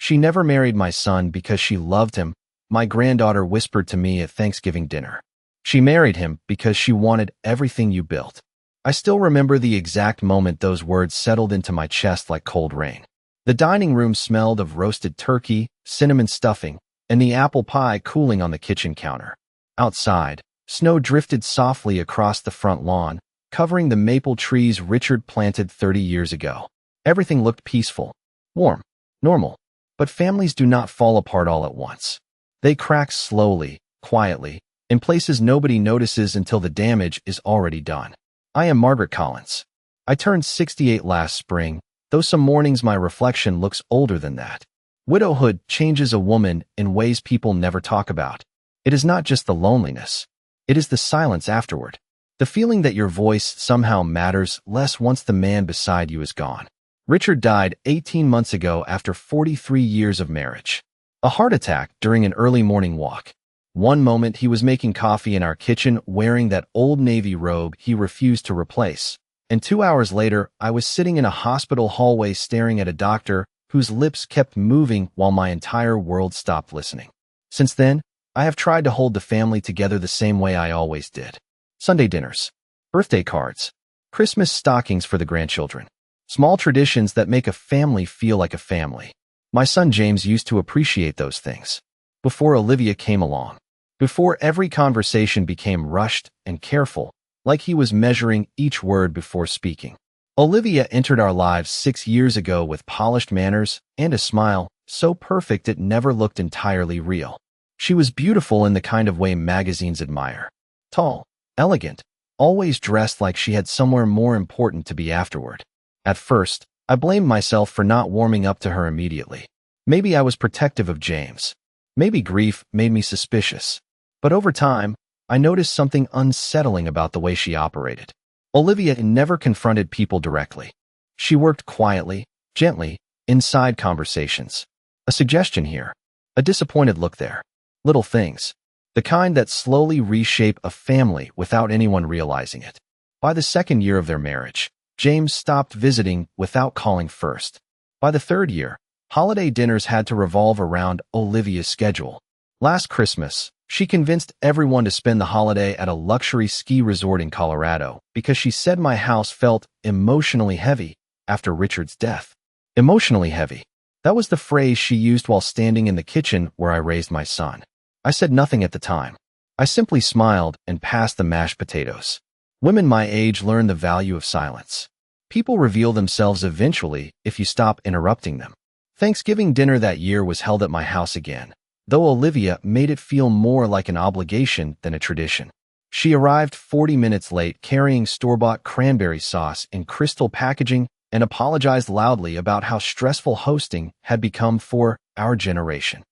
She never married my son because she loved him, my granddaughter whispered to me at Thanksgiving dinner. She married him because she wanted everything you built. I still remember the exact moment those words settled into my chest like cold rain. The dining room smelled of roasted turkey, cinnamon stuffing, and the apple pie cooling on the kitchen counter. Outside, snow drifted softly across the front lawn, covering the maple trees Richard planted 30 years ago. Everything looked peaceful, warm, normal. But families do not fall apart all at once. They crack slowly, quietly, in places nobody notices until the damage is already done. I am Margaret Collins. I turned 68 last spring, though some mornings my reflection looks older than that. Widowhood changes a woman in ways people never talk about. It is not just the loneliness. It is the silence afterward. The feeling that your voice somehow matters less once the man beside you is gone. Richard died 18 months ago after 43 years of marriage. A heart attack during an early morning walk. One moment he was making coffee in our kitchen wearing that old Navy robe he refused to replace. And 2 hours later, I was sitting in a hospital hallway staring at a doctor whose lips kept moving while my entire world stopped listening. Since then, I have tried to hold the family together the same way I always did. Sunday dinners, birthday cards, Christmas stockings for the grandchildren. Small traditions that make a family feel like a family. My son James used to appreciate those things. Before Olivia came along. Before every conversation became rushed and careful, like he was measuring each word before speaking. Olivia entered our lives 6 years ago with polished manners and a smile so perfect it never looked entirely real. She was beautiful in the kind of way magazines admire. Tall, elegant, always dressed like she had somewhere more important to be afterward. At first, I blamed myself for not warming up to her immediately. Maybe I was protective of James. Maybe grief made me suspicious. But over time, I noticed something unsettling about the way she operated. Olivia never confronted people directly. She worked quietly, gently, inside conversations. A suggestion here. A disappointed look there. Little things. The kind that slowly reshape a family without anyone realizing it. By the second year of their marriage, James stopped visiting without calling first. By the third year, holiday dinners had to revolve around Olivia's schedule. Last Christmas, she convinced everyone to spend the holiday at a luxury ski resort in Colorado because she said my house felt emotionally heavy after Richard's death. Emotionally heavy. That was the phrase she used while standing in the kitchen where I raised my son. I said nothing at the time. I simply smiled and passed the mashed potatoes. Women my age learn the value of silence. People reveal themselves eventually if you stop interrupting them. Thanksgiving dinner that year was held at my house again, though Olivia made it feel more like an obligation than a tradition. She arrived 40 minutes late carrying store-bought cranberry sauce in crystal packaging and apologized loudly about how stressful hosting had become for our generation.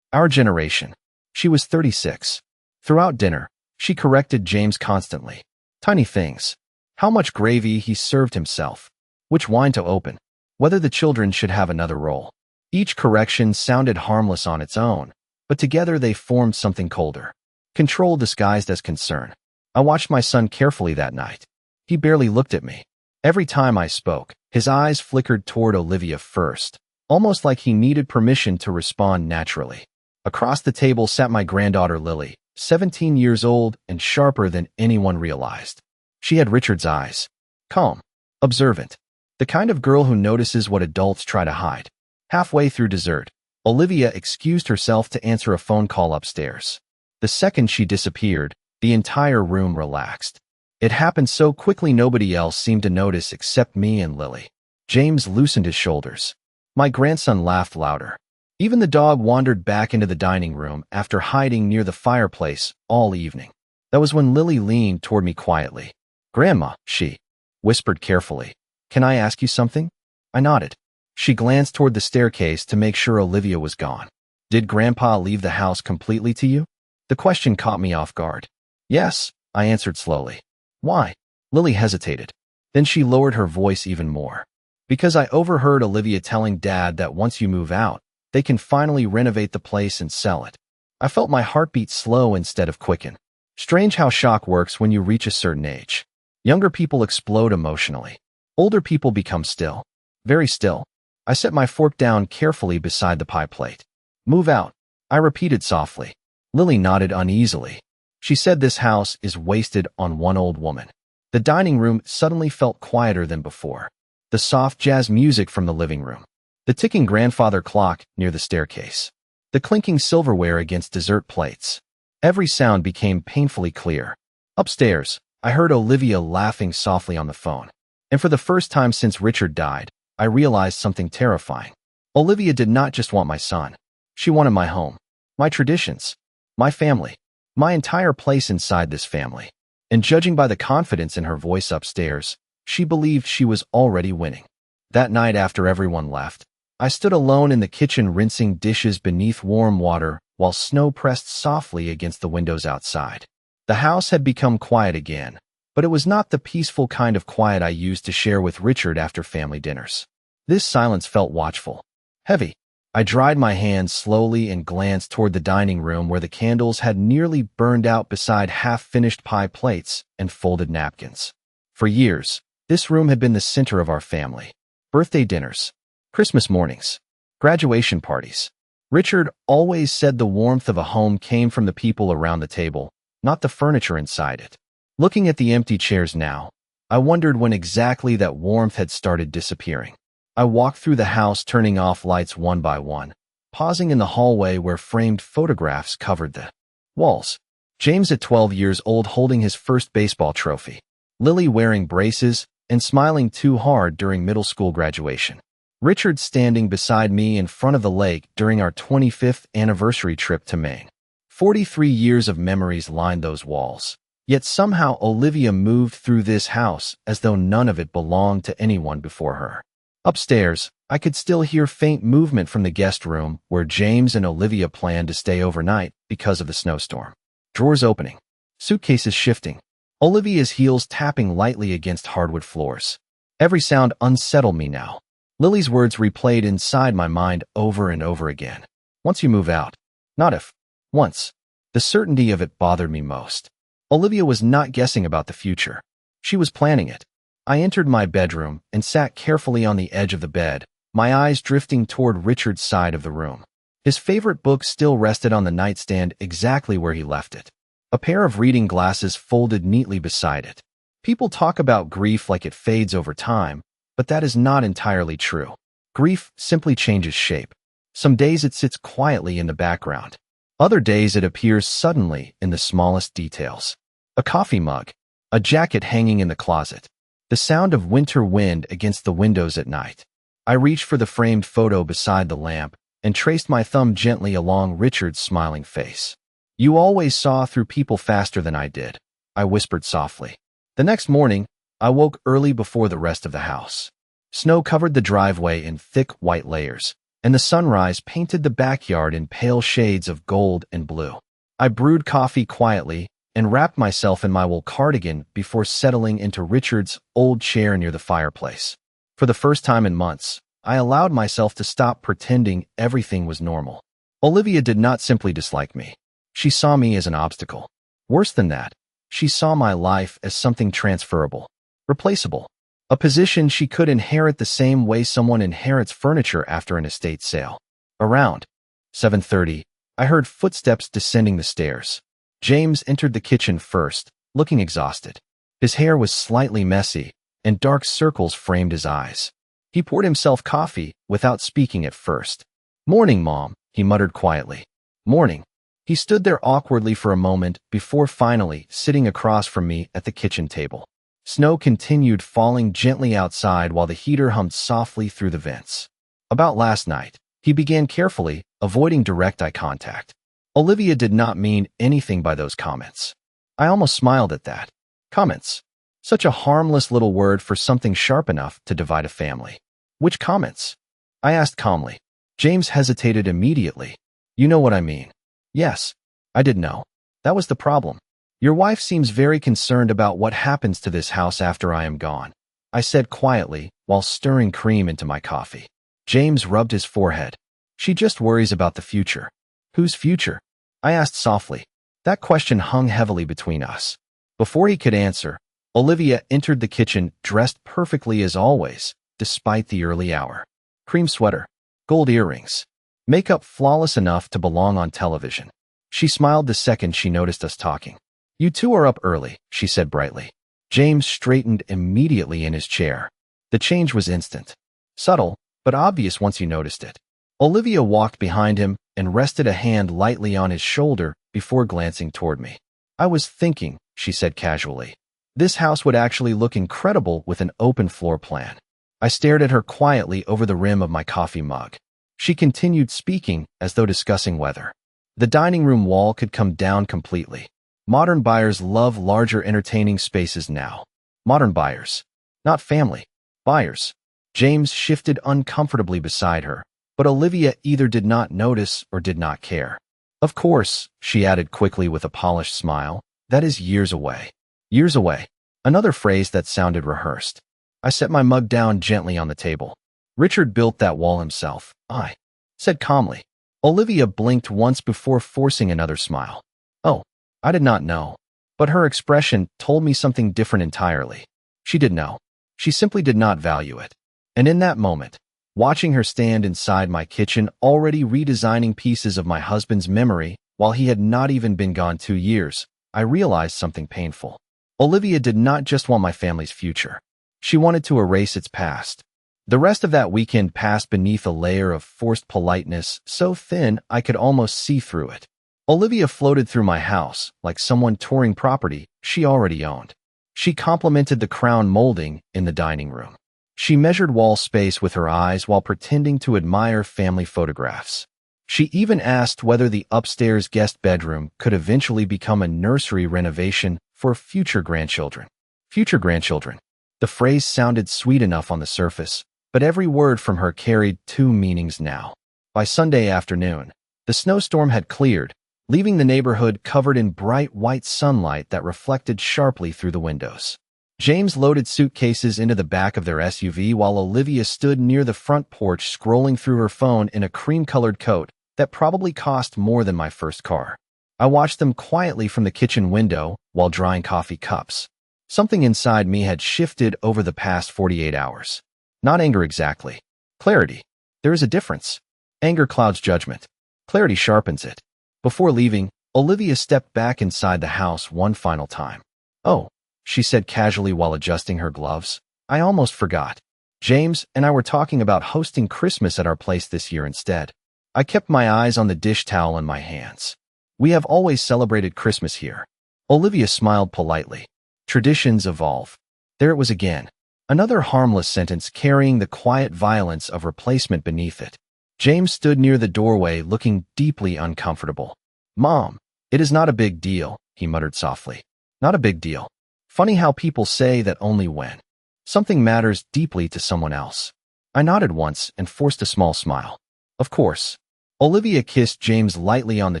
Our generation. She was 36. Throughout dinner, she corrected James constantly. Tiny things. How much gravy he served himself. Which wine to open. Whether the children should have another role. Each correction sounded harmless on its own, but together they formed something colder. Control disguised as concern. I watched my son carefully that night. He barely looked at me. Every time I spoke, his eyes flickered toward Olivia first, almost like he needed permission to respond naturally. Across the table sat my granddaughter Lily, 17 years old and sharper than anyone realized. She had Richard's eyes. Calm, observant. The kind of girl who notices what adults try to hide. Halfway through dessert, Olivia excused herself to answer a phone call upstairs. The second she disappeared, the entire room relaxed. It happened so quickly nobody else seemed to notice except me and Lily. James loosened his shoulders. My grandson laughed louder. Even the dog wandered back into the dining room after hiding near the fireplace all evening. That was when Lily leaned toward me quietly. "Grandma," she whispered carefully. "Can I ask you something?" I nodded. She glanced toward the staircase to make sure Olivia was gone. "Did Grandpa leave the house completely to you?" The question caught me off guard. "Yes," I answered slowly. "Why?" Lily hesitated. Then she lowered her voice even more. "Because I overheard Olivia telling Dad that once you move out, they can finally renovate the place and sell it." I felt my heartbeat slow instead of quicken. Strange how shock works when you reach a certain age. Younger people explode emotionally. Older people become still. Very still. I set my fork down carefully beside the pie plate. Move out, I repeated softly. Lily nodded uneasily. She said this house is wasted on one old woman. The dining room suddenly felt quieter than before. The soft jazz music from the living room. The ticking grandfather clock near the staircase. The clinking silverware against dessert plates. Every sound became painfully clear. Upstairs, I heard Olivia laughing softly on the phone. And for the first time since Richard died, I realized something terrifying. Olivia did not just want my son. She wanted my home, my traditions, my family, my entire place inside this family. And judging by the confidence in her voice upstairs, she believed she was already winning. That night after everyone left, I stood alone in the kitchen rinsing dishes beneath warm water while snow pressed softly against the windows outside. The house had become quiet again, but it was not the peaceful kind of quiet I used to share with Richard after family dinners. This silence felt watchful, heavy. I dried my hands slowly and glanced toward the dining room where the candles had nearly burned out beside half-finished pie plates and folded napkins. For years, this room had been the center of our family. Birthday dinners, Christmas mornings, graduation parties. Richard always said the warmth of a home came from the people around the table, not the furniture inside it. Looking at the empty chairs now, I wondered when exactly that warmth had started disappearing. I walked through the house, turning off lights one by one, pausing in the hallway where framed photographs covered the walls. James at 12 years old holding his first baseball trophy. Lily wearing braces and smiling too hard during middle school graduation. Richard standing beside me in front of the lake during our 25th anniversary trip to Maine. 43 years of memories lined those walls. Yet somehow Olivia moved through this house as though none of it belonged to anyone before her. Upstairs, I could still hear faint movement from the guest room where James and Olivia planned to stay overnight because of the snowstorm. Drawers opening, suitcases shifting, Olivia's heels tapping lightly against hardwood floors. Every sound unsettled me now. Lily's words replayed inside my mind over and over again. Once you move out. Not if. Once. The certainty of it bothered me most. Olivia was not guessing about the future. She was planning it. I entered my bedroom and sat carefully on the edge of the bed, my eyes drifting toward Richard's side of the room. His favorite book still rested on the nightstand exactly where he left it. A pair of reading glasses folded neatly beside it. People talk about grief like it fades over time, but that is not entirely true. Grief simply changes shape. Some days it sits quietly in the background. Other days it appears suddenly in the smallest details. A coffee mug, a jacket hanging in the closet, the sound of winter wind against the windows at night. I reached for the framed photo beside the lamp and traced my thumb gently along Richard's smiling face. You always saw through people faster than I did, I whispered softly. The next morning, I woke early before the rest of the house. Snow covered the driveway in thick white layers, and the sunrise painted the backyard in pale shades of gold and blue. I brewed coffee quietly and wrapped myself in my wool cardigan before settling into Richard's old chair near the fireplace. For the first time in months, I allowed myself to stop pretending everything was normal. Olivia did not simply dislike me. She saw me as an obstacle. Worse than that, she saw my life as something transferable, replaceable, a position she could inherit the same way someone inherits furniture after an estate sale. Around 7:30, I heard footsteps descending the stairs. James entered the kitchen first, looking exhausted. His hair was slightly messy, and dark circles framed his eyes. He poured himself coffee without speaking at first. "Morning, Mom," he muttered quietly. "Morning." He stood there awkwardly for a moment before finally sitting across from me at the kitchen table. Snow continued falling gently outside while the heater hummed softly through the vents. "About last night," he began carefully, avoiding direct eye contact. Olivia did not mean anything by those comments. I almost smiled at that. Comments. Such a harmless little word for something sharp enough to divide a family. "Which comments?" I asked calmly. James hesitated immediately. "You know what I mean." "Yes." I did know. That was the problem. "Your wife seems very concerned about what happens to this house after I am gone," I said quietly while stirring cream into my coffee. James rubbed his forehead. "She just worries about the future." "Whose future?" I asked softly. That question hung heavily between us. Before he could answer, Olivia entered the kitchen dressed perfectly as always, despite the early hour. cream sweater, gold earrings, makeup flawless enough to belong on television. She smiled the second she noticed us talking. "You two are up early," she said brightly. James straightened immediately in his chair. The change was instant. Subtle, but obvious once you noticed it. Olivia walked behind him and rested a hand lightly on his shoulder before glancing toward me. "I was thinking," she said casually. "This house would actually look incredible with an open floor plan." I stared at her quietly over the rim of my coffee mug. She continued speaking as though discussing weather. "The dining room wall could come down completely. Modern buyers love larger entertaining spaces now. Modern buyers, not family buyers." James shifted uncomfortably beside her, but Olivia either did not notice or did not care. "Of course," she added quickly with a polished smile, "that is years away." Years away. Another phrase that sounded rehearsed. I set my mug down gently on the table. "Richard built that wall himself," I said calmly. Olivia blinked once before forcing another smile. "Oh, I did not know." But her expression told me something different entirely. She did know. She simply did not value it. And in that moment, watching her stand inside my kitchen already redesigning pieces of my husband's memory while he had not even been gone 2 years, I realized something painful. Olivia did not just want my family's future. She wanted to erase its past. The rest of that weekend passed beneath a layer of forced politeness so thin I could almost see through it. Olivia floated through my house like someone touring property she already owned. She complimented the crown molding in the dining room. She measured wall space with her eyes while pretending to admire family photographs. She even asked whether the upstairs guest bedroom could eventually become a nursery renovation for future grandchildren. Future grandchildren. The phrase sounded sweet enough on the surface, but every word from her carried 2 meanings now. By Sunday afternoon, the snowstorm had cleared, leaving the neighborhood covered in bright white sunlight that reflected sharply through the windows. James loaded suitcases into the back of their SUV while Olivia stood near the front porch scrolling through her phone in a cream-colored coat that probably cost more than my first car. I watched them quietly from the kitchen window while drying coffee cups. Something inside me had shifted over the past 48 hours. Not anger exactly. Clarity. There is a difference. Anger clouds judgment. Clarity sharpens it. Before leaving, Olivia stepped back inside the house one final time. "Oh," she said casually while adjusting her gloves. "I almost forgot. James and I were talking about hosting Christmas at our place this year instead." I kept my eyes on the dish towel in my hands. "We have always celebrated Christmas here." Olivia smiled politely. "Traditions evolve." There it was again. Another harmless sentence carrying the quiet violence of replacement beneath it. James stood near the doorway looking deeply uncomfortable. "Mom, it is not a big deal," he muttered softly. "Not a big deal. Funny how people say that only when something matters deeply to someone else." I nodded once and forced a small smile. "Of course." Olivia kissed James lightly on the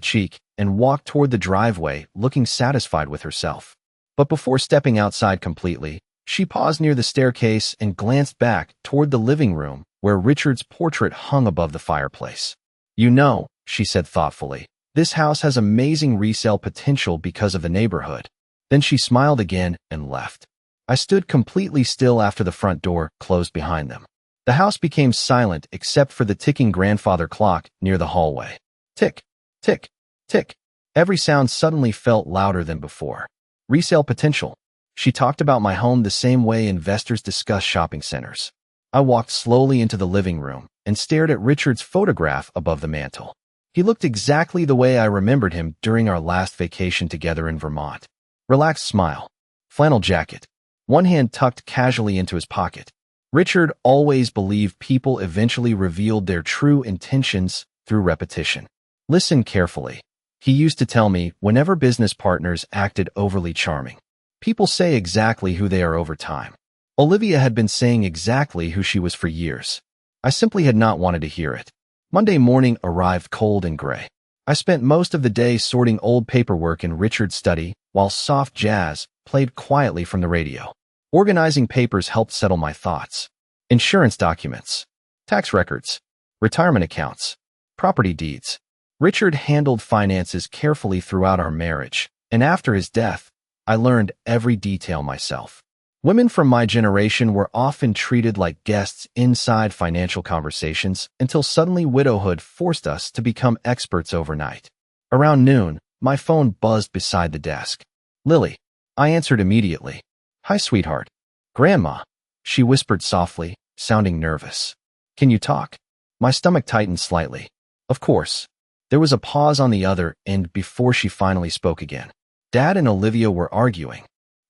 cheek and walked toward the driveway, looking satisfied with herself. But before stepping outside completely, she paused near the staircase and glanced back toward the living room where Richard's portrait hung above the fireplace. "You know," she said thoughtfully, "this house has amazing resale potential because of the neighborhood." Then she smiled again and left. I stood completely still after the front door closed behind them. The house became silent except for the ticking grandfather clock near the hallway. Tick, tick, tick. Every sound suddenly felt louder than before. Resale potential. She talked about my home the same way investors discuss shopping centers. I walked slowly into the living room and stared at Richard's photograph above the mantel. He looked exactly the way I remembered him during our last vacation together in Vermont. Relaxed smile. Flannel jacket. One hand tucked casually into his pocket. Richard always believed people eventually revealed their true intentions through repetition. Listen carefully. He used to tell me whenever business partners acted overly charming, people say exactly who they are over time. Olivia had been saying exactly who she was for years. I simply had not wanted to hear it. Monday morning arrived cold and gray. I spent most of the day sorting old paperwork in Richard's study while soft jazz played quietly from the radio. Organizing papers helped settle my thoughts. Insurance documents, tax records, retirement accounts, property deeds. Richard handled finances carefully throughout our marriage, and after his death, I learned every detail myself. Women from my generation were often treated like guests inside financial conversations until suddenly widowhood forced us to become experts overnight. Around noon, my phone buzzed beside the desk. Lily. I answered immediately. Hi, sweetheart. Grandma. She whispered softly, sounding nervous. Can you talk? My stomach tightened slightly. Of course. There was a pause on the other end before she finally spoke again. Dad and Olivia were arguing.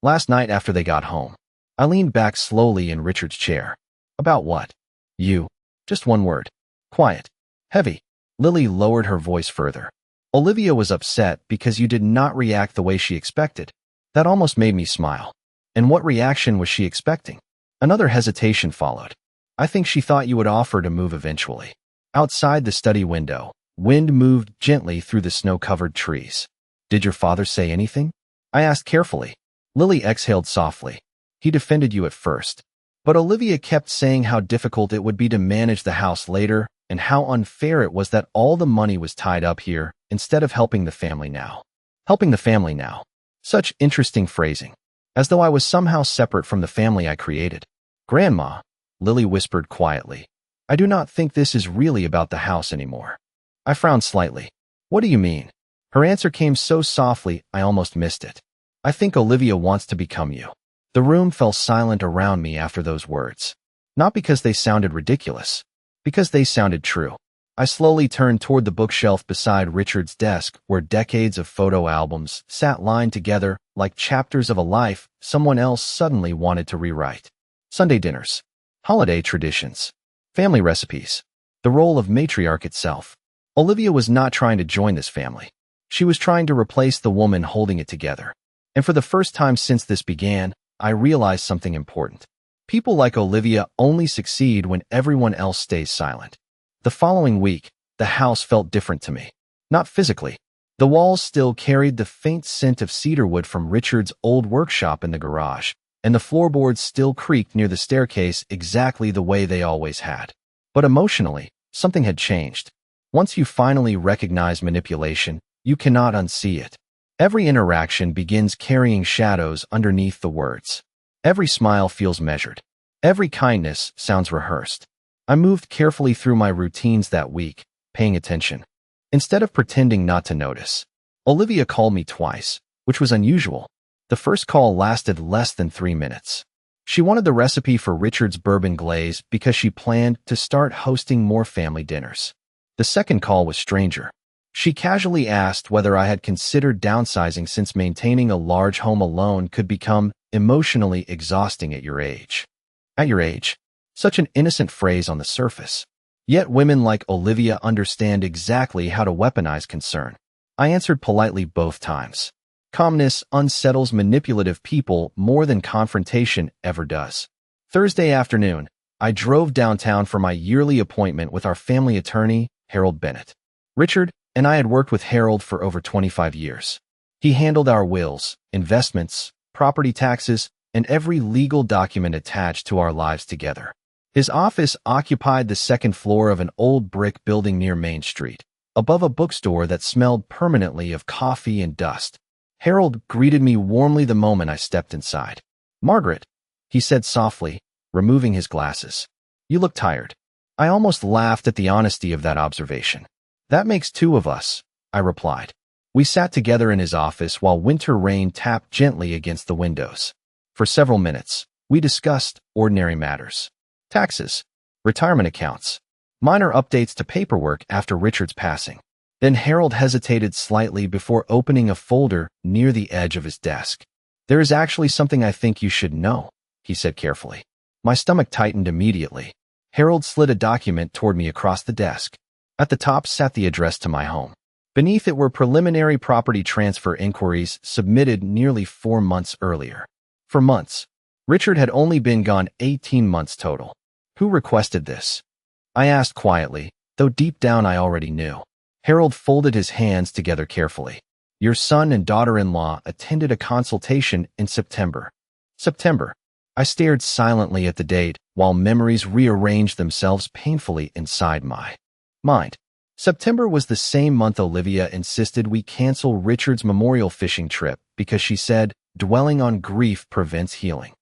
Last night after they got home. I leaned back slowly in Richard's chair. About what? You. Just one word. Quiet. Heavy. Lily lowered her voice further. Olivia was upset because you did not react the way she expected. That almost made me smile. And what reaction was she expecting? Another hesitation followed. I think she thought you would offer to move eventually. Outside the study window, wind moved gently through the snow-covered trees. Did your father say anything? I asked carefully. Lily exhaled softly. He defended you at first. But Olivia kept saying how difficult it would be to manage the house later and how unfair it was that all the money was tied up here instead of helping the family now. Helping the family now. Such interesting phrasing. As though I was somehow separate from the family I created. Grandma, Lily whispered quietly. I do not think this is really about the house anymore. I frowned slightly. What do you mean? Her answer came so softly I almost missed it. I think Olivia wants to become you. The room fell silent around me after those words. Not because they sounded ridiculous. Because they sounded true. I slowly turned toward the bookshelf beside Richard's desk where decades of photo albums sat lined together like chapters of a life someone else suddenly wanted to rewrite. Sunday dinners. Holiday traditions. Family recipes. The role of matriarch itself. Olivia was not trying to join this family. She was trying to replace the woman holding it together. And for the first time since this began, I realized something important. People like Olivia only succeed when everyone else stays silent. The following week, the house felt different to me. Not physically. The walls still carried the faint scent of cedarwood from Richard's old workshop in the garage, and the floorboards still creaked near the staircase exactly the way they always had. But emotionally, something had changed. Once you finally recognize manipulation, you cannot unsee it. Every interaction begins carrying shadows underneath the words. Every smile feels measured. Every kindness sounds rehearsed. I moved carefully through my routines that week, paying attention. Instead of pretending not to notice. Olivia called me twice, which was unusual. The first call lasted less than 3 minutes. She wanted the recipe for Richard's bourbon glaze because she planned to start hosting more family dinners. The second call was stranger. She casually asked whether I had considered downsizing since maintaining a large home alone could become emotionally exhausting at your age. At your age? Such an innocent phrase on the surface. Yet women like Olivia understand exactly how to weaponize concern. I answered politely both times. Calmness unsettles manipulative people more than confrontation ever does. Thursday afternoon, I drove downtown for my yearly appointment with our family attorney, Harold Bennett. Richard and I had worked with Harold for over 25 years. He handled our wills, investments, property taxes, and every legal document attached to our lives together. His office occupied the second floor of an old brick building near Main Street, above a bookstore that smelled permanently of coffee and dust. Harold greeted me warmly the moment I stepped inside. Margaret, he said softly, removing his glasses. You look tired. I almost laughed at the honesty of that observation. That makes two of us, I replied. We sat together in his office while winter rain tapped gently against the windows. For several minutes, we discussed ordinary matters. Taxes, retirement accounts, minor updates to paperwork after Richard's passing. Then Harold hesitated slightly before opening a folder near the edge of his desk. There is actually something I think you should know, he said carefully. My stomach tightened immediately. Harold slid a document toward me across the desk. At the top sat the address to my home. Beneath it were preliminary property transfer inquiries submitted nearly 4 months earlier. For months, Richard had only been gone 18 months total. Who requested this? I asked quietly, though deep down I already knew. Harold folded his hands together carefully. Your son and daughter-in-law attended a consultation in September. September. I stared silently at the date while memories rearranged themselves painfully inside my mind. September was the same month Olivia insisted we cancel Richard's memorial fishing trip because she said dwelling on grief prevents healing.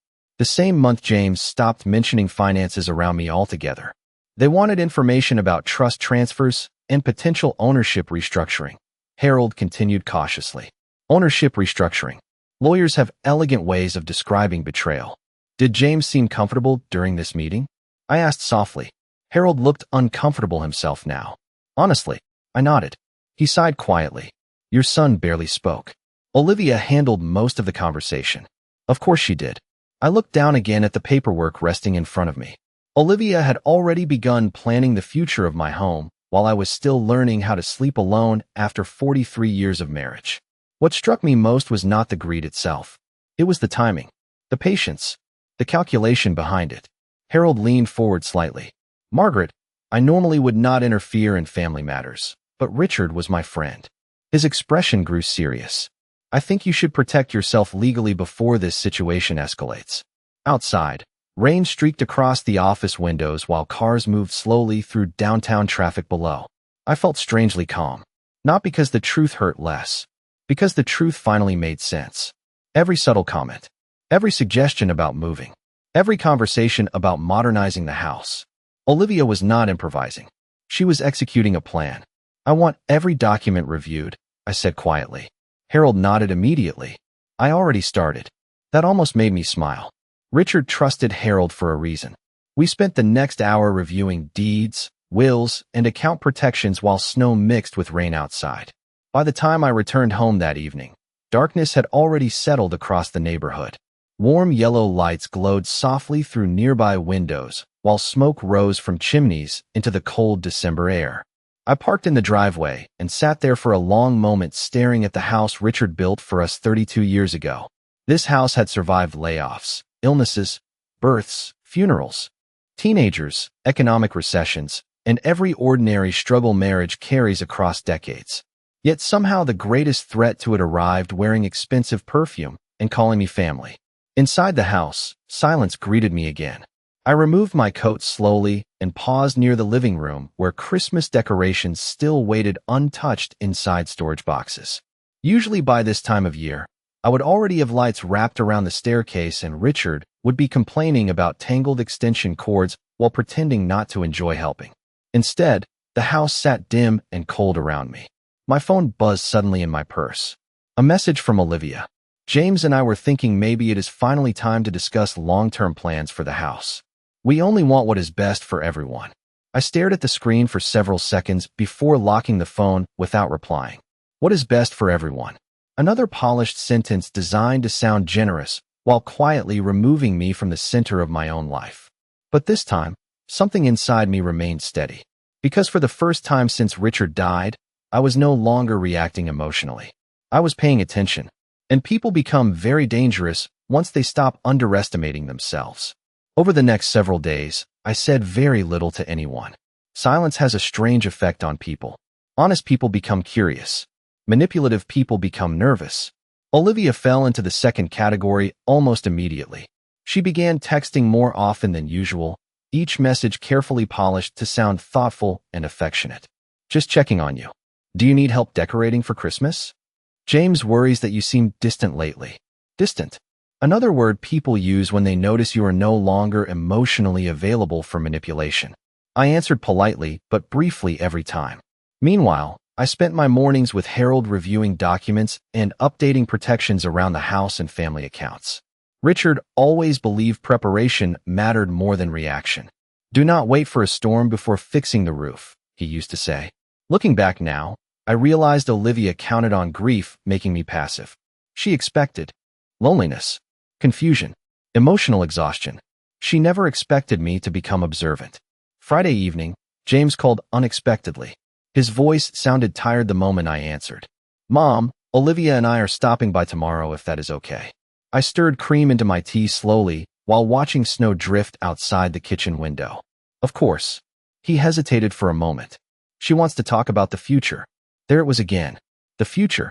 The same month James stopped mentioning finances around me altogether. They wanted information about trust transfers and potential ownership restructuring. Harold continued cautiously. Ownership restructuring. Lawyers have elegant ways of describing betrayal. Did James seem comfortable during this meeting? I asked softly. Harold looked uncomfortable himself now. Honestly, I nodded. He sighed quietly. Your son barely spoke. Olivia handled most of the conversation. Of course she did. I looked down again at the paperwork resting in front of me. Olivia had already begun planning the future of my home while I was still learning how to sleep alone after 43 years of marriage. What struck me most was not the greed itself. It was the timing, the patience, the calculation behind it. Harold leaned forward slightly. Margaret, I normally would not interfere in family matters, but Richard was my friend. His expression grew serious. I think you should protect yourself legally before this situation escalates. Outside, rain streaked across the office windows while cars moved slowly through downtown traffic below. I felt strangely calm. Not because the truth hurt less, because the truth finally made sense. Every subtle comment, every suggestion about moving, every conversation about modernizing the house. Olivia was not improvising. She was executing a plan. I want every document reviewed, I said quietly. Harold nodded immediately. I already started. That almost made me smile. Richard trusted Harold for a reason. We spent the next hour reviewing deeds, wills, and account protections while snow mixed with rain outside. By the time I returned home that evening, darkness had already settled across the neighborhood. Warm yellow lights glowed softly through nearby windows, while smoke rose from chimneys into the cold December air. I parked in the driveway and sat there for a long moment staring at the house Richard built for us 32 years ago. This house had survived layoffs, illnesses, births, funerals, teenagers, economic recessions, and every ordinary struggle marriage carries across decades. Yet somehow the greatest threat to it arrived wearing expensive perfume and calling me family. Inside the house, silence greeted me again. I removed my coat slowly and paused near the living room where Christmas decorations still waited untouched inside storage boxes. Usually by this time of year, I would already have lights wrapped around the staircase and Richard would be complaining about tangled extension cords while pretending not to enjoy helping. Instead, the house sat dim and cold around me. My phone buzzed suddenly in my purse. A message from Olivia. James and I were thinking maybe it is finally time to discuss long-term plans for the house. We only want what is best for everyone. I stared at the screen for several seconds before locking the phone without replying. What is best for everyone? Another polished sentence designed to sound generous while quietly removing me from the center of my own life. But this time, something inside me remained steady. Because for the first time since Richard died, I was no longer reacting emotionally. I was paying attention. And people become very dangerous once they stop underestimating themselves. Over the next several days, I said very little to anyone. Silence has a strange effect on people. Honest people become curious. Manipulative people become nervous. Olivia fell into the second category almost immediately. She began texting more often than usual, each message carefully polished to sound thoughtful and affectionate. Just checking on you. Do you need help decorating for Christmas? James worries that you seem distant lately. Distant. Another word people use when they notice you are no longer emotionally available for manipulation. I answered politely, but briefly every time. Meanwhile, I spent my mornings with Harold reviewing documents and updating protections around the house and family accounts. Richard always believed preparation mattered more than reaction. Do not wait for a storm before fixing the roof, he used to say. Looking back now, I realized Olivia counted on grief making me passive. She expected loneliness, confusion, emotional exhaustion. She never expected me to become observant. Friday evening, James called unexpectedly. His voice sounded tired the moment I answered. Mom, Olivia and I are stopping by tomorrow if that is okay. I stirred cream into my tea slowly while watching snow drift outside the kitchen window. Of course. He hesitated for a moment. She wants to talk about the future. There it was again. The future.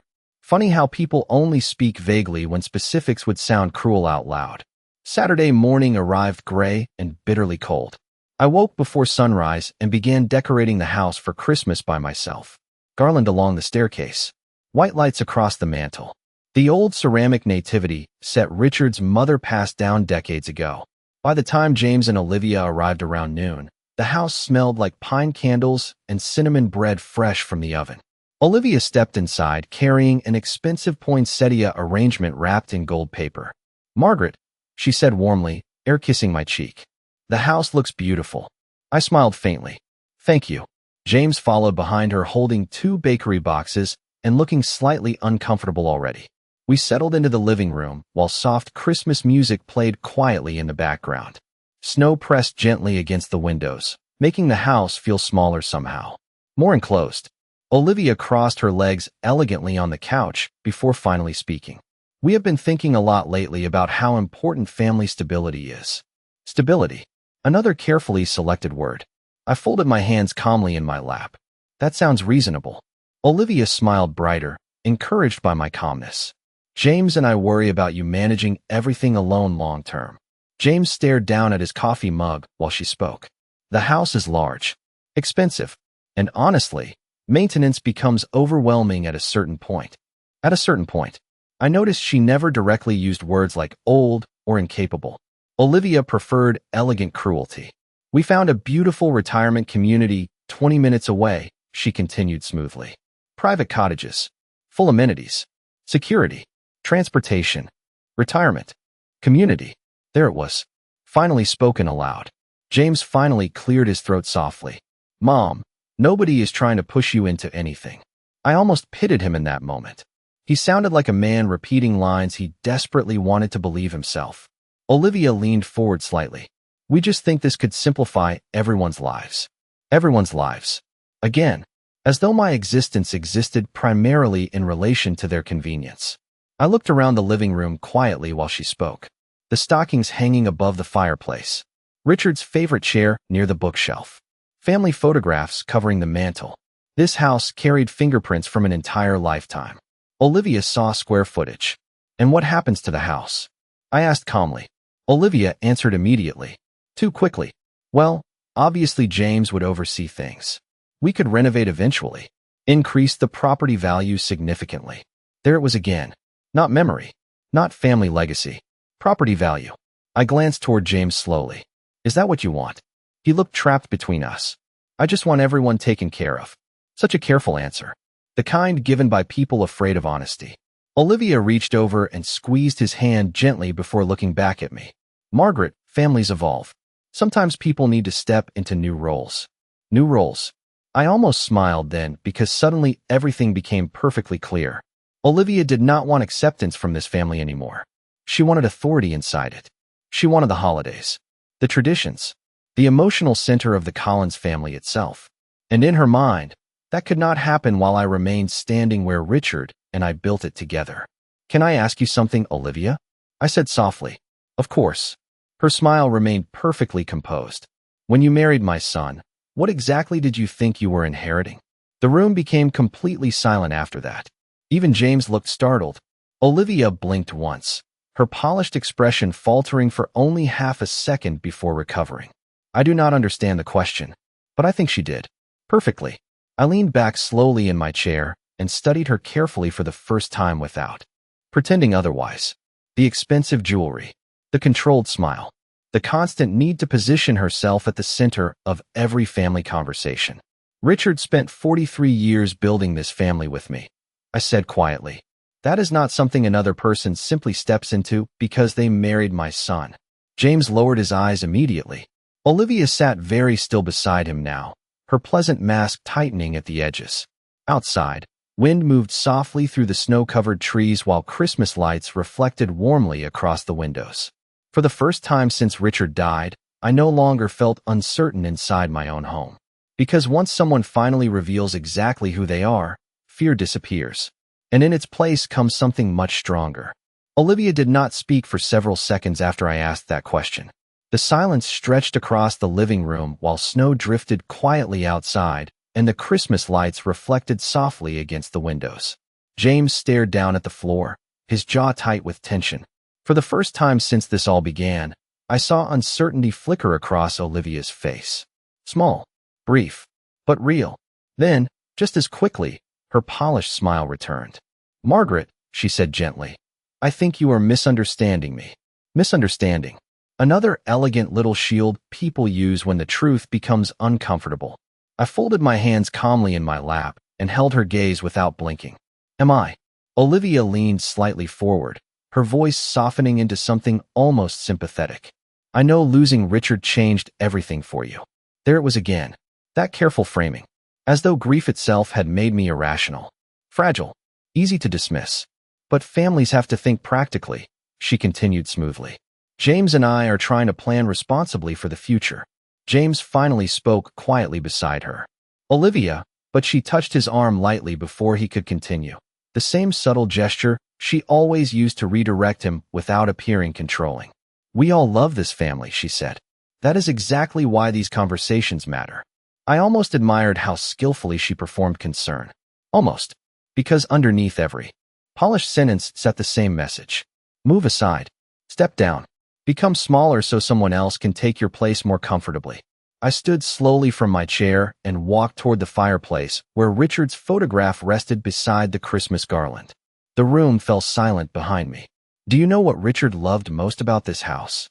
Funny how people only speak vaguely when specifics would sound cruel out loud. Saturday morning arrived gray and bitterly cold. I woke before sunrise and began decorating the house for Christmas by myself. Garland along the staircase. White lights across the mantel. The old ceramic nativity set Richard's mother passed down decades ago. By the time James and Olivia arrived around noon, the house smelled like pine candles and cinnamon bread fresh from the oven. Olivia stepped inside, carrying an expensive poinsettia arrangement wrapped in gold paper. "Margaret," she said warmly, air-kissing my cheek. "The house looks beautiful." I smiled faintly. "Thank you." James followed behind her, holding 2 bakery boxes and looking slightly uncomfortable already. We settled into the living room while soft Christmas music played quietly in the background. Snow pressed gently against the windows, making the house feel smaller somehow, more enclosed. Olivia crossed her legs elegantly on the couch before finally speaking. "We have been thinking a lot lately about how important family stability is." Stability. Another carefully selected word. I folded my hands calmly in my lap. "That sounds reasonable." Olivia smiled brighter, encouraged by my calmness. "James and I worry about you managing everything alone long term." James stared down at his coffee mug while she spoke. "The house is large, expensive, and honestly, maintenance becomes overwhelming at a certain point." At a certain point. I noticed she never directly used words like old or incapable. Olivia preferred elegant cruelty. "We found a beautiful retirement community 20 minutes away," she continued smoothly. "Private cottages, full amenities, security, transportation, retirement, community." There it was, finally spoken aloud. James finally cleared his throat softly. "Mom, nobody is trying to push you into anything." I almost pitied him in that moment. He sounded like a man repeating lines he desperately wanted to believe himself. Olivia leaned forward slightly. "We just think this could simplify everyone's lives." Everyone's lives. Again, as though my existence existed primarily in relation to their convenience. I looked around the living room quietly while she spoke. The stockings hanging above the fireplace. Richard's favorite chair near the bookshelf. Family photographs covering the mantel. This house carried fingerprints from an entire lifetime. Olivia saw square footage. "And what happens to the house?" I asked calmly. Olivia answered immediately. Too quickly. "Well, obviously James would oversee things. We could renovate eventually. Increase the property value significantly." There it was again. Not memory. Not family legacy. Property value. I glanced toward James slowly. "Is that what you want?" He looked trapped between us. "I just want everyone taken care of." Such a careful answer. The kind given by people afraid of honesty. Olivia reached over and squeezed his hand gently before looking back at me. "Margaret, families evolve. Sometimes people need to step into new roles." New roles. I almost smiled then because suddenly everything became perfectly clear. Olivia did not want acceptance from this family anymore. She wanted authority inside it. She wanted the holidays, the traditions, the emotional center of the Collins family itself. And in her mind, that could not happen while I remained standing where Richard and I built it together. "Can I ask you something, Olivia?" I said softly. "Of course." Her smile remained perfectly composed. "When you married my son, what exactly did you think you were inheriting?" The room became completely silent after that. Even James looked startled. Olivia blinked once, her polished expression faltering for only half a second before recovering. I do not understand the question, but I think she did. Perfectly. I leaned back slowly in my chair and studied her carefully for the first time without pretending otherwise. The expensive jewelry, the controlled smile, the constant need to position herself at the center of every family conversation. "Richard spent 43 years building this family with me," I said quietly. "That is not something another person simply steps into because they married my son." James lowered his eyes immediately. Olivia sat very still beside him now, her pleasant mask tightening at the edges. Outside, wind moved softly through the snow-covered trees while Christmas lights reflected warmly across the windows. For the first time since Richard died, I no longer felt uncertain inside my own home. Because once someone finally reveals exactly who they are, fear disappears. And in its place comes something much stronger. Olivia did not speak for several seconds after I asked that question. The silence stretched across the living room while snow drifted quietly outside, and the Christmas lights reflected softly against the windows. James stared down at the floor, his jaw tight with tension. For the first time since this all began, I saw uncertainty flicker across Olivia's face. Small, brief, but real. Then, just as quickly, her polished smile returned. "Margaret, she said gently. I think you are misunderstanding me. Misunderstanding. Another elegant little shield people use when the truth becomes uncomfortable. I folded my hands calmly in my lap and held her gaze without blinking. Am I? Olivia leaned slightly forward, her voice softening into something almost sympathetic. I know losing Richard changed everything for you. There it was again. That careful framing. As though grief itself had made me irrational. Fragile. Easy to dismiss. But families have to think practically, she continued smoothly. James and I are trying to plan responsibly for the future. James finally spoke quietly beside her. Olivia, but she touched his arm lightly before he could continue. The same subtle gesture she always used to redirect him without appearing controlling. We all love this family, she said. That is exactly why these conversations matter. I almost admired how skillfully she performed concern. Almost. Because underneath every polished sentence sat the same message. Move aside. Step down. Become smaller so someone else can take your place more comfortably. I stood slowly from my chair and walked toward the fireplace where Richard's photograph rested beside the Christmas garland. The room fell silent behind me. Do you know what Richard loved most about this house?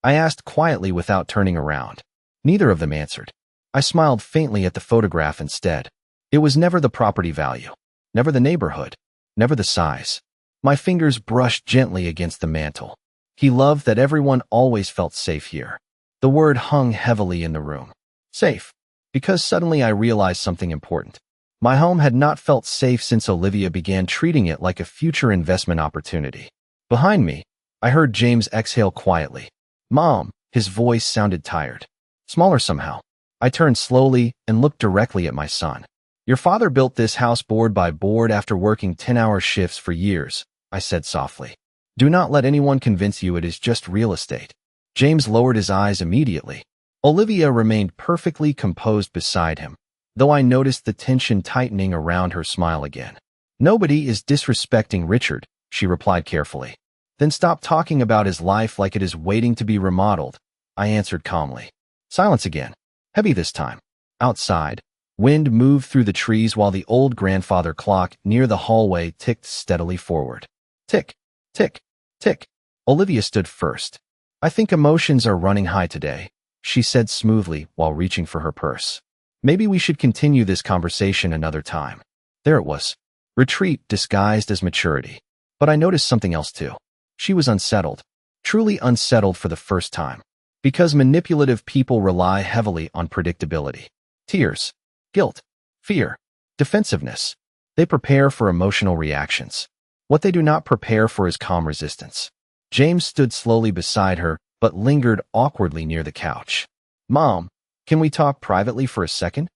I asked quietly without turning around. Neither of them answered. I smiled faintly at the photograph instead. It was never the property value, never the neighborhood, never the size. My fingers brushed gently against the mantel. He loved that everyone always felt safe here. The word hung heavily in the room. Safe. Because suddenly I realized something important. My home had not felt safe since Olivia began treating it like a future investment opportunity. Behind me, I heard James exhale quietly. Mom, his voice sounded tired. Smaller somehow. I turned slowly and looked directly at my son. Your father built this house board by board after working 10-hour shifts for years, I said softly. Do not let anyone convince you it is just real estate. James lowered his eyes immediately. Olivia remained perfectly composed beside him, though I noticed the tension tightening around her smile again. Nobody is disrespecting Richard, she replied carefully. Then stop talking about his life like it is waiting to be remodeled, I answered calmly. Silence again. Heavy this time. Outside, wind moved through the trees while the old grandfather clock near the hallway ticked steadily forward. Tick, tick, tick. Olivia stood first. I think emotions are running high today, she said smoothly while reaching for her purse. Maybe we should continue this conversation another time. There it was. Retreat disguised as maturity. But I noticed something else too. She was unsettled. Truly unsettled for the first time. Because manipulative people rely heavily on predictability. Tears, guilt, fear, defensiveness. They prepare for emotional reactions. What they do not prepare for is calm resistance. James stood slowly beside her, but lingered awkwardly near the couch. Mom, can we talk privately for a second?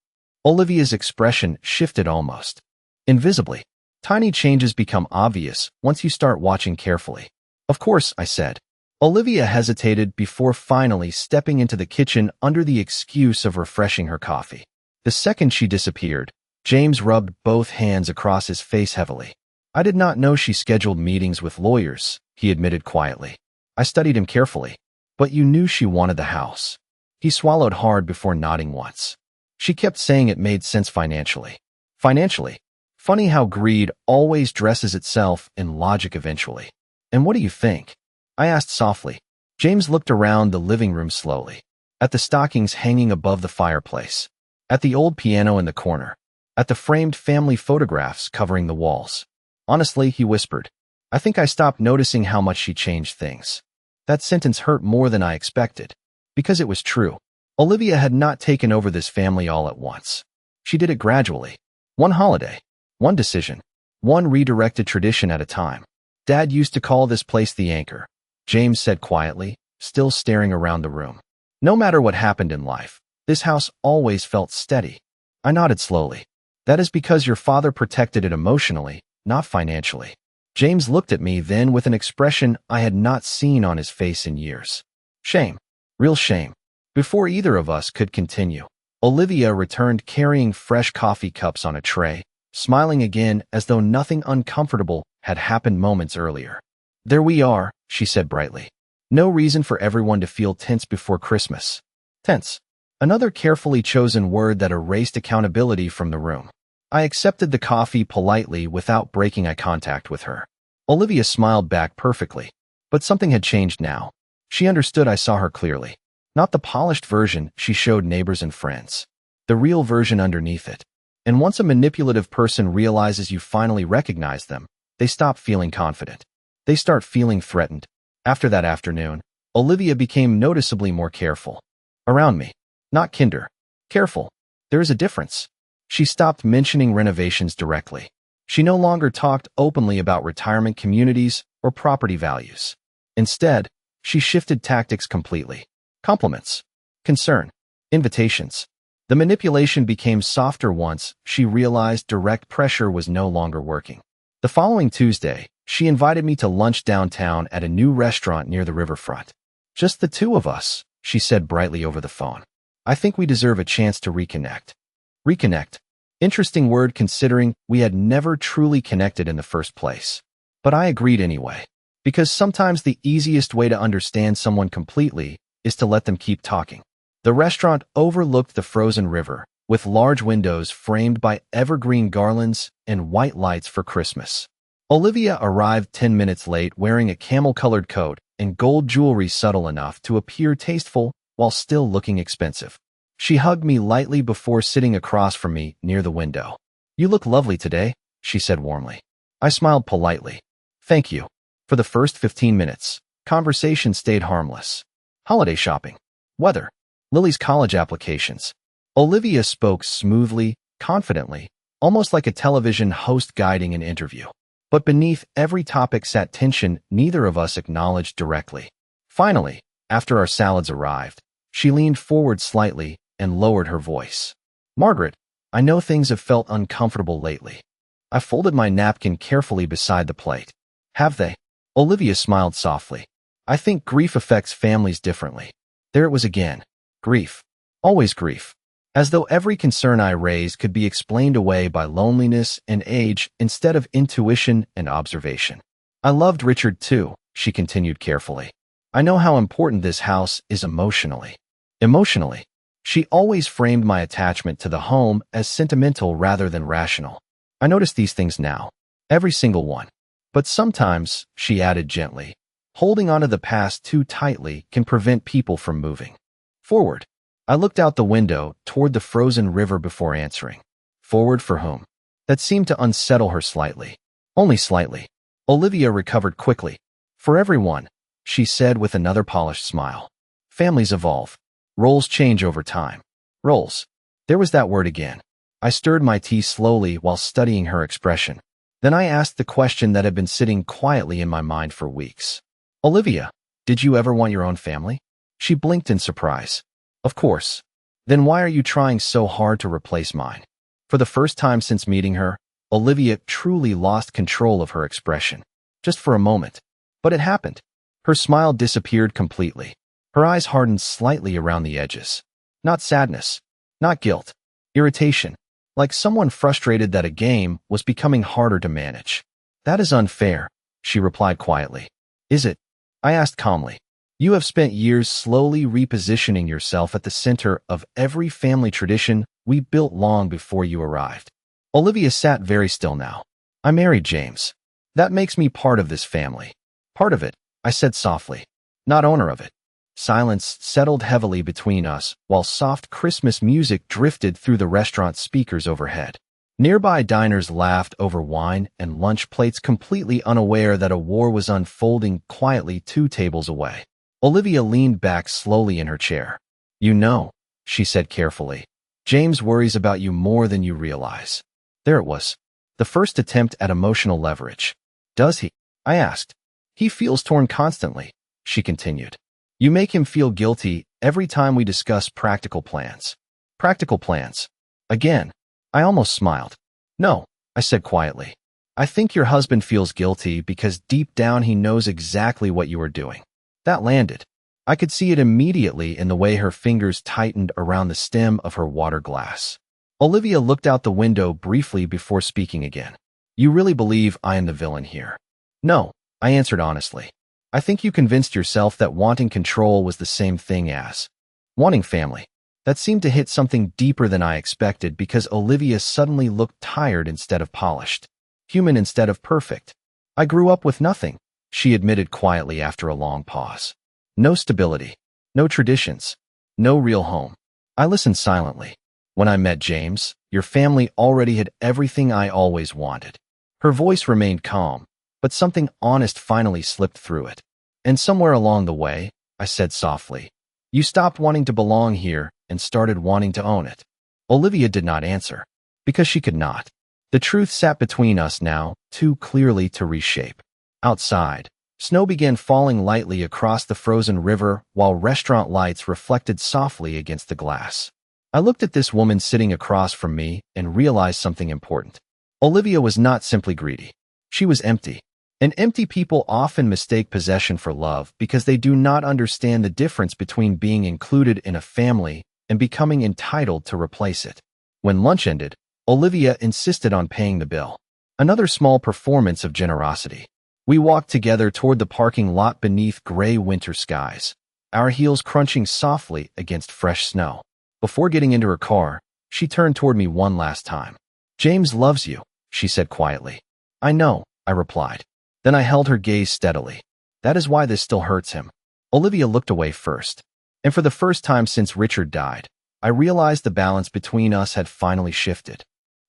Olivia's expression shifted almost. Invisibly. Tiny changes become obvious once you start watching carefully. Of course, I said. Olivia hesitated before finally stepping into the kitchen under the excuse of refreshing her coffee. The second she disappeared, James rubbed both hands across his face heavily. I did not know she scheduled meetings with lawyers, he admitted quietly. I studied him carefully. But you knew she wanted the house. He swallowed hard before nodding once. She kept saying it made sense financially. Financially. Funny how greed always dresses itself in logic eventually. And what do you think? I asked softly. James looked around the living room slowly. At the stockings hanging above the fireplace. At the old piano in the corner. At the framed family photographs covering the walls. Honestly, he whispered, I think I stopped noticing how much she changed things. That sentence hurt more than I expected. Because it was true. Olivia had not taken over this family all at once. She did it gradually. One holiday. One decision. One redirected tradition at a time. Dad used to call this place the anchor, James said quietly, still staring around the room. No matter what happened in life, this house always felt steady. I nodded slowly. That is because your father protected it emotionally, not financially. James looked at me then with an expression I had not seen on his face in years. Shame. Real shame. Before either of us could continue, Olivia returned carrying fresh coffee cups on a tray, smiling again as though nothing uncomfortable had happened moments earlier. There we are, she said brightly. No reason for everyone to feel tense before Christmas. Tense. Another carefully chosen word that erased accountability from the room. I accepted the coffee politely without breaking eye contact with her. Olivia smiled back perfectly. But something had changed now. She understood I saw her clearly. Not the polished version she showed neighbors and friends. The real version underneath it. And once a manipulative person realizes you finally recognize them, they stop feeling confident. They start feeling threatened. After that afternoon, Olivia became noticeably more careful. Around me. Not kinder. Careful. There is a difference. She stopped mentioning renovations directly. She no longer talked openly about retirement communities or property values. Instead, she shifted tactics completely. Compliments. Concern. Invitations. The manipulation became softer once she realized direct pressure was no longer working. The following Tuesday, she invited me to lunch downtown at a new restaurant near the riverfront. Just the two of us, she said brightly over the phone. I think we deserve a chance to reconnect. Reconnect. Interesting word considering we had never truly connected in the first place. But I agreed anyway. Because sometimes the easiest way to understand someone completely is to let them keep talking. The restaurant overlooked the frozen river, with large windows framed by evergreen garlands and white lights for Christmas. Olivia arrived 10 minutes late wearing a camel-colored coat and gold jewelry subtle enough to appear tasteful while still looking expensive. She hugged me lightly before sitting across from me near the window. You look lovely today, she said warmly. I smiled politely. Thank you. For the first 15 minutes, conversation stayed harmless. Holiday shopping. Weather. Lily's college applications. Olivia spoke smoothly, confidently, almost like a television host guiding an interview. But beneath every topic sat tension neither of us acknowledged directly. Finally, after our salads arrived, she leaned forward slightly and lowered her voice. Margaret, I know things have felt uncomfortable lately. I folded my napkin carefully beside the plate. Have they? Olivia smiled softly. I think grief affects families differently. There it was again. Grief. Always grief. As though every concern I raised could be explained away by loneliness and age instead of intuition and observation. I loved Richard too, she continued carefully. I know how important this house is emotionally. Emotionally. She always framed my attachment to the home as sentimental rather than rational. I notice these things now. Every single one. But sometimes, she added gently, holding onto the past too tightly can prevent people from moving forward. I looked out the window toward the frozen river before answering. Forward for whom? That seemed to unsettle her slightly. Only slightly. Olivia recovered quickly. For everyone, she said with another polished smile. Families evolve. Roles change over time. Roles. There was that word again. I stirred my tea slowly while studying her expression. Then I asked the question that had been sitting quietly in my mind for weeks. Olivia, did you ever want your own family? She blinked in surprise. Of course. Then why are you trying so hard to replace mine? For the first time since meeting her, Olivia truly lost control of her expression. Just for a moment. But it happened. Her smile disappeared completely. Her eyes hardened slightly around the edges. Not sadness. Not guilt. Irritation. Like someone frustrated that a game was becoming harder to manage. That is unfair, she replied quietly. Is it? I asked calmly. You have spent years slowly repositioning yourself at the center of every family tradition we built long before you arrived. Olivia sat very still now. I married James. That makes me part of this family. Part of it, I said softly. Not owner of it. Silence settled heavily between us while soft Christmas music drifted through the restaurant speakers overhead. Nearby diners laughed over wine and lunch plates completely unaware that a war was unfolding quietly 2 tables away. Olivia leaned back slowly in her chair. You know, she said carefully, James worries about you more than you realize. There it was. The first attempt at emotional leverage. Does he? I asked. He feels torn constantly, she continued. You make him feel guilty every time we discuss practical plans. Practical plans. Again. I almost smiled. No, I said quietly. I think your husband feels guilty because deep down he knows exactly what you are doing. That landed. I could see it immediately in the way her fingers tightened around the stem of her water glass. Olivia looked out the window briefly before speaking again. You really believe I am the villain here? No, I answered honestly. I think you convinced yourself that wanting control was the same thing as wanting family. That seemed to hit something deeper than I expected because Olivia suddenly looked tired instead of polished, human instead of perfect. I grew up with nothing, she admitted quietly after a long pause. No stability, no traditions, no real home. I listened silently. When I met James, your family already had everything I always wanted. Her voice remained calm, but something honest finally slipped through it. And somewhere along the way, I said softly, you stopped wanting to belong here and started wanting to own it. Olivia did not answer, because she could not. The truth sat between us now, too clearly to reshape. Outside, snow began falling lightly across the frozen river while restaurant lights reflected softly against the glass. I looked at this woman sitting across from me and realized something important. Olivia was not simply greedy. She was empty. And empty people often mistake possession for love because they do not understand the difference between being included in a family and becoming entitled to replace it. When lunch ended, Olivia insisted on paying the bill. Another small performance of generosity. We walked together toward the parking lot beneath gray winter skies, our heels crunching softly against fresh snow. Before getting into her car, she turned toward me one last time. James loves you, she said quietly. I know, I replied. Then I held her gaze steadily. That is why this still hurts him. Olivia looked away first. And for the first time since Richard died, I realized the balance between us had finally shifted.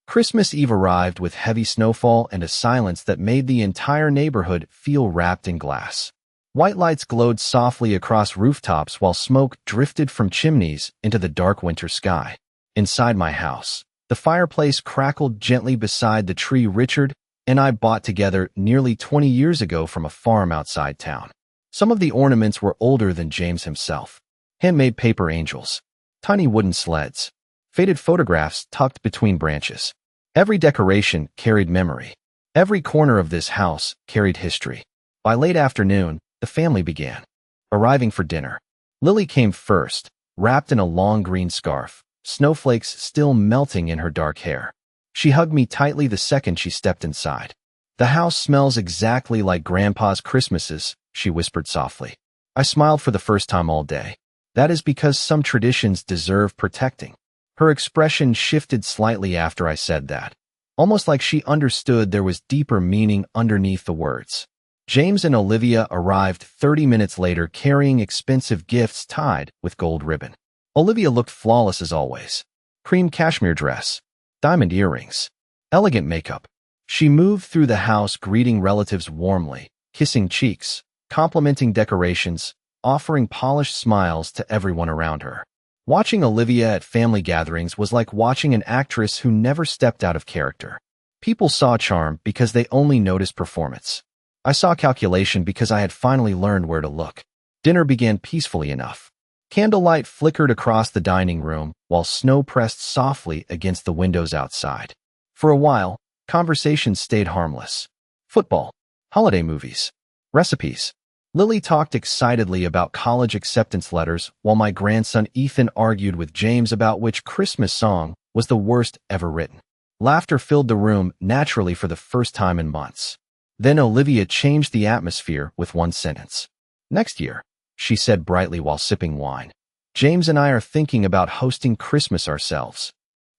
Christmas Eve arrived with heavy snowfall and a silence that made the entire neighborhood feel wrapped in glass. White lights glowed softly across rooftops while smoke drifted from chimneys into the dark winter sky. Inside my house, the fireplace crackled gently beside the tree Richard and I bought together nearly 20 years ago from a farm outside town. Some of the ornaments were older than James himself. Handmade paper angels, tiny wooden sleds, faded photographs tucked between branches. Every decoration carried memory. Every corner of this house carried history. By late afternoon, the family began arriving for dinner. Lily came first, wrapped in a long green scarf, snowflakes still melting in her dark hair. She hugged me tightly the second she stepped inside. The house smells exactly like Grandpa's Christmases, she whispered softly. I smiled for the first time all day. That is because some traditions deserve protecting. Her expression shifted slightly after I said that, almost like she understood there was deeper meaning underneath the words. James and Olivia arrived 30 minutes later carrying expensive gifts tied with gold ribbon. Olivia looked flawless as always. Cream cashmere dress, diamond earrings, elegant makeup. She moved through the house greeting relatives warmly, kissing cheeks, complimenting decorations, offering polished smiles to everyone around her. Watching Olivia at family gatherings was like watching an actress who never stepped out of character. People saw charm because they only noticed performance. I saw calculation because I had finally learned where to look. Dinner began peacefully enough. Candlelight flickered across the dining room while snow pressed softly against the windows outside. For a while, conversation stayed harmless. Football, holiday movies, recipes. Lily talked excitedly about college acceptance letters while my grandson Ethan argued with James about which Christmas song was the worst ever written. Laughter filled the room naturally for the first time in months. Then Olivia changed the atmosphere with one sentence. Next year, she said brightly while sipping wine, James and I are thinking about hosting Christmas ourselves.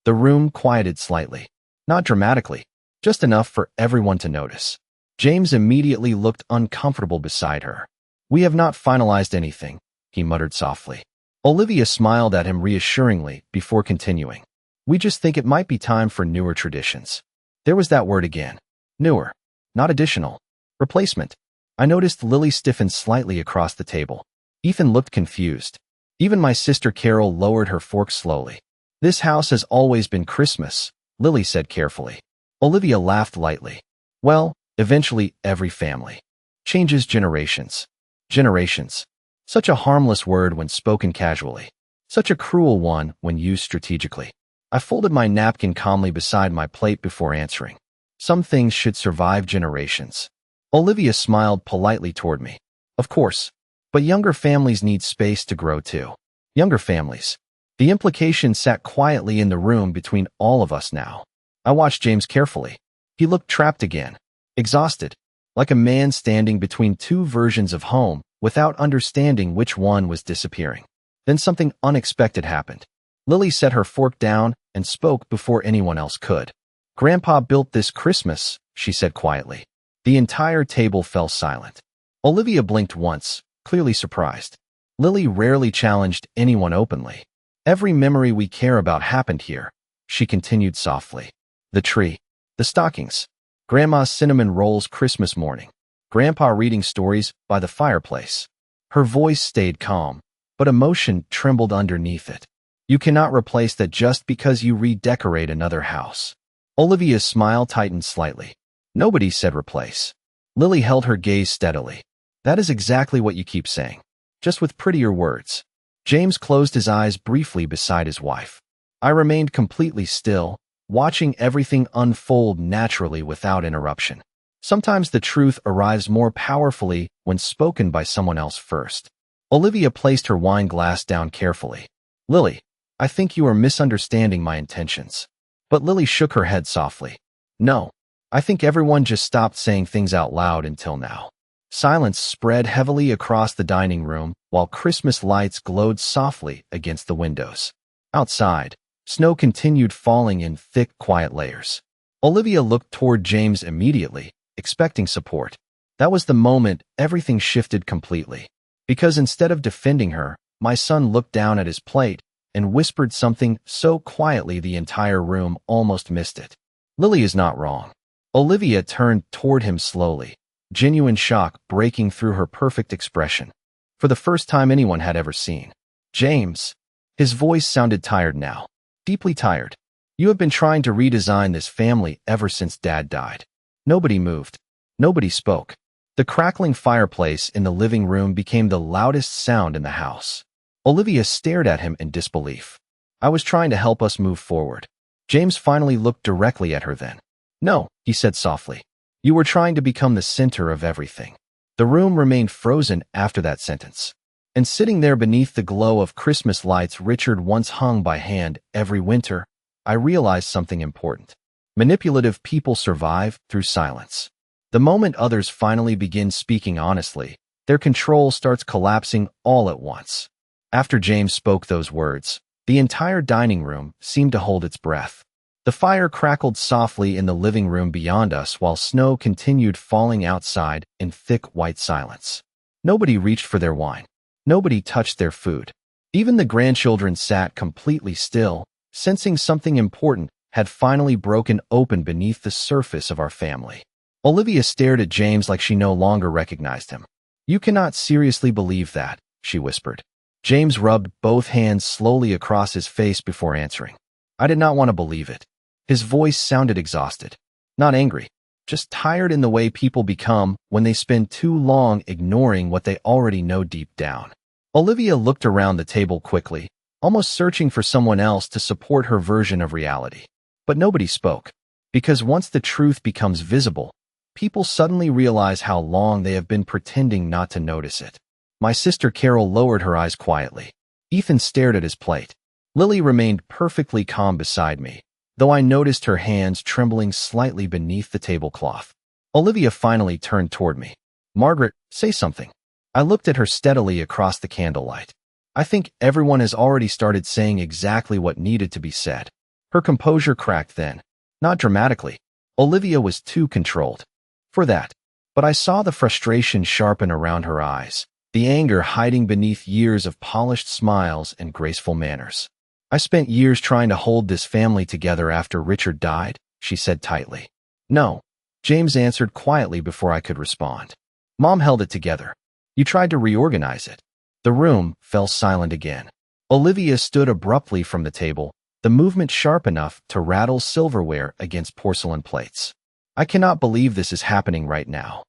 The room quieted slightly. Not dramatically, just enough for everyone to notice. James immediately looked uncomfortable beside her. We have not finalized anything, he muttered softly. Olivia smiled at him reassuringly before continuing. We just think it might be time for newer traditions. There was that word again. Newer. Not additional. Replacement. I noticed Lily stiffened slightly across the table. Ethan looked confused. Even my sister Carol lowered her fork slowly. This house has always been Christmas, Lily said carefully. Olivia laughed lightly. Well, eventually every family changes generations. Generations. Such a harmless word when spoken casually. Such a cruel one when used strategically. I folded my napkin calmly beside my plate before answering. Some things should survive generations. Olivia smiled politely toward me. Of course. But younger families need space to grow too. Younger families. The implication sat quietly in the room between all of us now. I watched James carefully. He looked trapped again. Exhausted. Like a man standing between two versions of home without understanding which one was disappearing. Then something unexpected happened. Lily set her fork down and spoke before anyone else could. Grandpa built this Christmas, she said quietly. The entire table fell silent. Olivia blinked once, clearly surprised. Lily rarely challenged anyone openly. Every memory we care about happened here, she continued softly. The tree, the stockings, Grandma's cinnamon rolls Christmas morning, Grandpa reading stories by the fireplace. Her voice stayed calm, but emotion trembled underneath it. You cannot replace that just because you redecorate another house. Olivia's smile tightened slightly. Nobody said replace. Lily held her gaze steadily. That is exactly what you keep saying, just with prettier words. James closed his eyes briefly beside his wife. I remained completely still, watching everything unfold naturally without interruption. Sometimes the truth arrives more powerfully when spoken by someone else first. Olivia placed her wine glass down carefully. Lily, I think you are misunderstanding my intentions. But Lily shook her head softly. No, I think everyone just stopped saying things out loud until now. Silence spread heavily across the dining room while Christmas lights glowed softly against the windows. Outside, snow continued falling in thick, quiet layers. Olivia looked toward James immediately, expecting support. That was the moment everything shifted completely. Because instead of defending her, my son looked down at his plate and whispered something so quietly the entire room almost missed it. Lily is not wrong. Olivia turned toward him slowly, genuine shock breaking through her perfect expression. For the first time anyone had ever seen. James. His voice sounded tired now. Deeply tired. You have been trying to redesign this family ever since Dad died. Nobody moved. Nobody spoke. The crackling fireplace in the living room became the loudest sound in the house. Olivia stared at him in disbelief. I was trying to help us move forward. James finally looked directly at her then. No, he said softly. You were trying to become the center of everything. The room remained frozen after that sentence. And sitting there beneath the glow of Christmas lights Richard once hung by hand every winter, I realized something important. Manipulative people survive through silence. The moment others finally begin speaking honestly, their control starts collapsing all at once. After James spoke those words, the entire dining room seemed to hold its breath. The fire crackled softly in the living room beyond us while snow continued falling outside in thick white silence. Nobody reached for their wine. Nobody touched their food. Even the grandchildren sat completely still, sensing something important had finally broken open beneath the surface of our family. Olivia stared at James like she no longer recognized him. You cannot seriously believe that, she whispered. James rubbed both hands slowly across his face before answering. I did not want to believe it. His voice sounded exhausted. Not angry, just tired in the way people become when they spend too long ignoring what they already know deep down. Olivia looked around the table quickly, almost searching for someone else to support her version of reality. But nobody spoke. Because once the truth becomes visible, people suddenly realize how long they have been pretending not to notice it. My sister Carol lowered her eyes quietly. Ethan stared at his plate. Lily remained perfectly calm beside me, though I noticed her hands trembling slightly beneath the tablecloth. Olivia finally turned toward me. Margaret, say something. I looked at her steadily across the candlelight. I think everyone has already started saying exactly what needed to be said. Her composure cracked then. Not dramatically. Olivia was too controlled for that. But I saw the frustration sharpen around her eyes, the anger hiding beneath years of polished smiles and graceful manners. I spent years trying to hold this family together after Richard died, she said tightly. No, James answered quietly before I could respond. Mom held it together. You tried to reorganize it. The room fell silent again. Olivia stood abruptly from the table, the movement sharp enough to rattle silverware against porcelain plates. I cannot believe this is happening right now.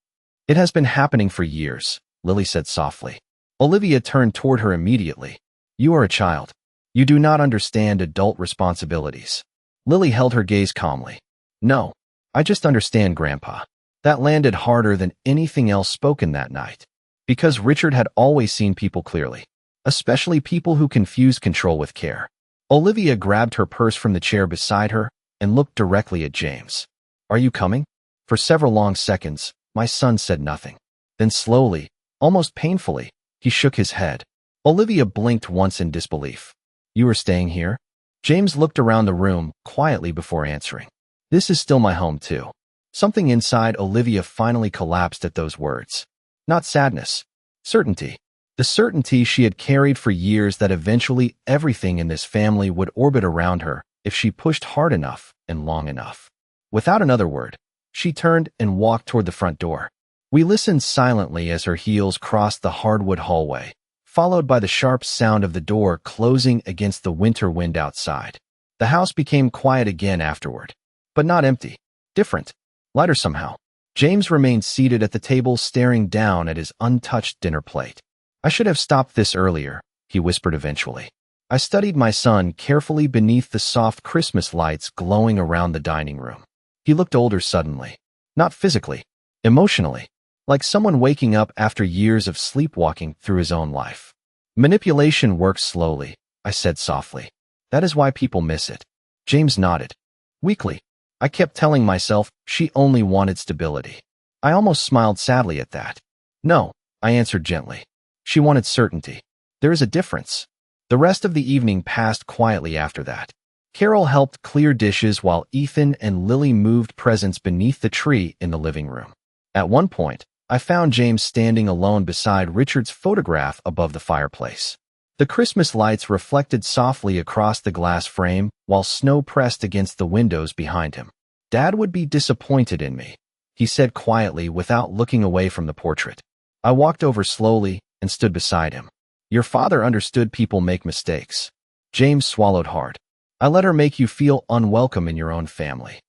It has been happening for years, Lily said softly. Olivia turned toward her immediately. You are a child. You do not understand adult responsibilities. Lily held her gaze calmly. No, I just understand, Grandpa. That landed harder than anything else spoken that night. Because Richard had always seen people clearly, especially people who confused control with care. Olivia grabbed her purse from the chair beside her and looked directly at James. Are you coming? For several long seconds, my son said nothing. Then slowly, almost painfully, he shook his head. Olivia blinked once in disbelief. You are staying here? James looked around the room quietly before answering. This is still my home too. Something inside Olivia finally collapsed at those words. Not sadness. Certainty. The certainty she had carried for years that eventually everything in this family would orbit around her if she pushed hard enough and long enough. Without another word, she turned and walked toward the front door. We listened silently as her heels crossed the hardwood hallway, followed by the sharp sound of the door closing against the winter wind outside. The house became quiet again afterward, but not empty. Different. Lighter somehow. James remained seated at the table staring down at his untouched dinner plate. I should have stopped this earlier, he whispered eventually. I studied my son carefully beneath the soft Christmas lights glowing around the dining room. He looked older suddenly. Not physically, emotionally, like someone waking up after years of sleepwalking through his own life. Manipulation works slowly, I said softly. That is why people miss it. James nodded. Weakly. I kept telling myself she only wanted stability. I almost smiled sadly at that. No, I answered gently. She wanted certainty. There is a difference. The rest of the evening passed quietly after that. Carol helped clear dishes while Ethan and Lily moved presents beneath the tree in the living room. At one point, I found James standing alone beside Richard's photograph above the fireplace. The Christmas lights reflected softly across the glass frame while snow pressed against the windows behind him. Dad would be disappointed in me, he said quietly without looking away from the portrait. I walked over slowly and stood beside him. Your father understood people make mistakes. James swallowed hard. I let her make you feel unwelcome in your own family.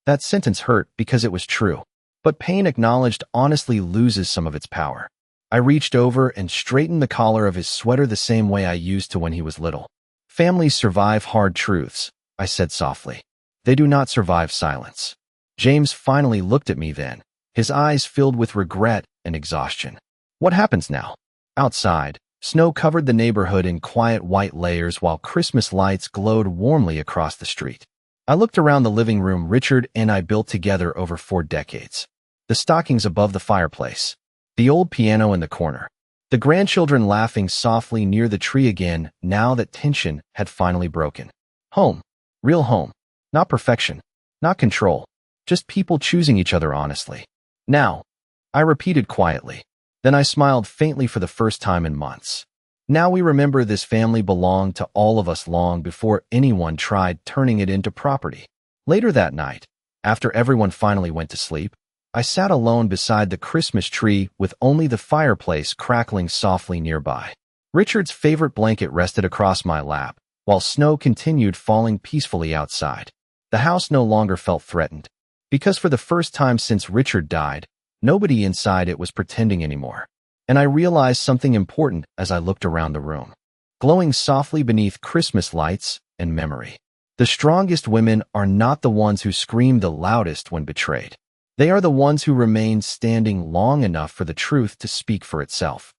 That sentence hurt because it was true, but pain acknowledged honestly loses some of its power. I reached over and straightened the collar of his sweater the same way I used to when he was little. Families survive hard truths, I said softly. They do not survive silence. James finally looked at me then, his eyes filled with regret and exhaustion. What happens now? Outside, snow covered the neighborhood in quiet white layers while Christmas lights glowed warmly across the street. I looked around the living room Richard and I built together over 4 decades. The stockings above the fireplace. The old piano in the corner. The grandchildren laughing softly near the tree again now that tension had finally broken. Home. Real home. Not perfection. Not control. Just people choosing each other honestly. Now, I repeated quietly. Then I smiled faintly for the first time in months. Now we remember this family belonged to all of us long before anyone tried turning it into property. Later that night, after everyone finally went to sleep, I sat alone beside the Christmas tree with only the fireplace crackling softly nearby. Richard's favorite blanket rested across my lap, while snow continued falling peacefully outside. The house no longer felt threatened, because for the first time since Richard died, nobody inside it was pretending anymore. And I realized something important as I looked around the room. Glowing softly beneath Christmas lights and memory. The strongest women are not the ones who scream the loudest when betrayed. They are the ones who remain standing long enough for the truth to speak for itself.